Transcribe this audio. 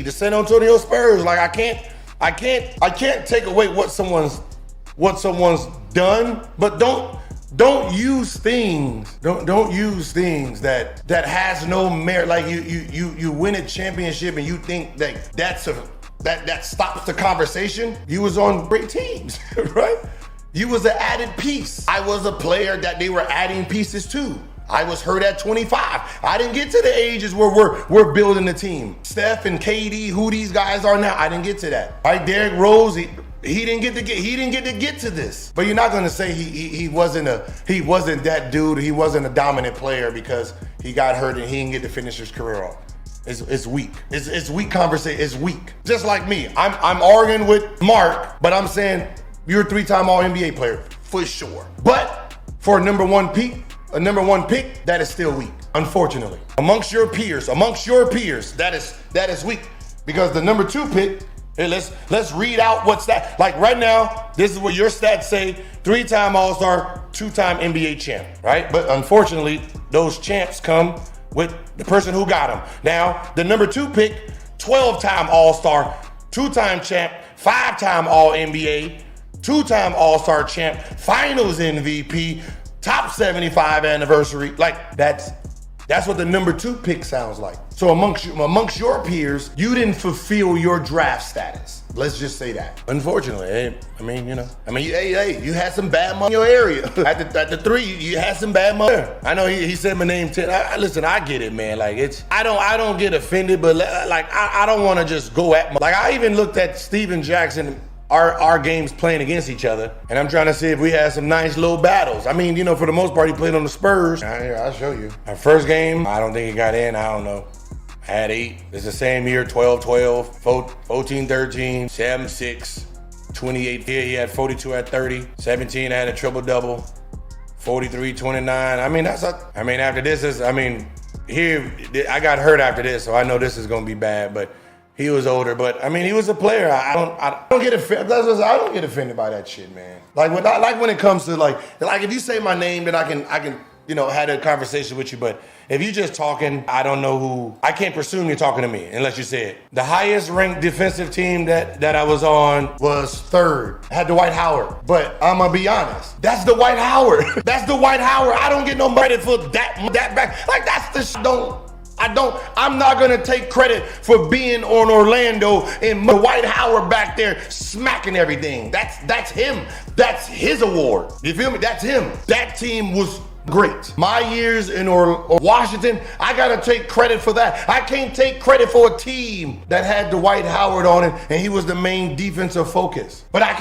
The San Antonio Spurs, like I can't take away what someone's done, but don't use things that has no merit. Like you win a championship and you think that stops the conversation. You was on great teams, right? You was an added piece. I was a player that they were adding pieces to. I was hurt at 25. I didn't get to the ages where we're building the team. Steph and KD, who these guys are now, I didn't get to that. Right, Derrick Rose, he didn't get to get to this. But you're not gonna say he wasn't that dude. He wasn't a dominant player because he got hurt and he didn't get to finish his career off. It's weak. It's weak conversation. It's weak. Just like me, I'm arguing with Mark, but I'm saying you're a 3-time All-NBA player for sure. But for a number one pick, that is still weak, unfortunately. Amongst your peers, that is weak. Because the number 2 pick, hey, let's read out what's that. Like right now, this is what your stats say: 3-time All-Star, 2-time NBA champ, right? But unfortunately, those champs come with the person who got them. Now, the number 2 pick, 12-time All-Star, 2-time champ, 5-time All-NBA, 2-time All-Star champ, Finals MVP, top 75 anniversary. Like that's what the number 2 pick sounds like. So amongst your peers, you didn't fulfill your draft status. Let's just say that. Unfortunately, you had some bad money in your area. At the 3, you had some bad money. I know he said my name 10. Listen, I get it, man. Like I don't get offended, but like I don't want to just go at like I even looked at Steven Jackson. Our games playing against each other, and I'm trying to see if we had some nice little battles. I mean, for the most part, he played on the Spurs. I'll show you. Our first game, I don't think he got in. I don't know. I had 8. It's the same year, 12-12, 14-13, 7-6, 28. Here he had 42 at 30, 17 I had a triple-double, 43-29. After this here, I got hurt after this, so I know this is going to be bad, but he was older, but he was a player. I don't get offended. I don't get offended by that shit, man. Like when it comes to like if you say my name, then I can had a conversation with you. But if you just talking, I don't know who. I can't presume you're talking to me unless you say it. The highest ranked defensive team that I was on was 3rd. I had Dwight Howard, but I'm gonna be honest. That's Dwight Howard. That's Dwight Howard. I don't get no credit for that back. Like that's the shit. I'm not gonna take credit for being on Orlando and Dwight Howard back there smacking everything. That's him. That's his award. You feel me? That's him. That team was great. My years in Washington, I gotta take credit for that. I can't take credit for a team that had Dwight Howard on it and he was the main defensive focus. But I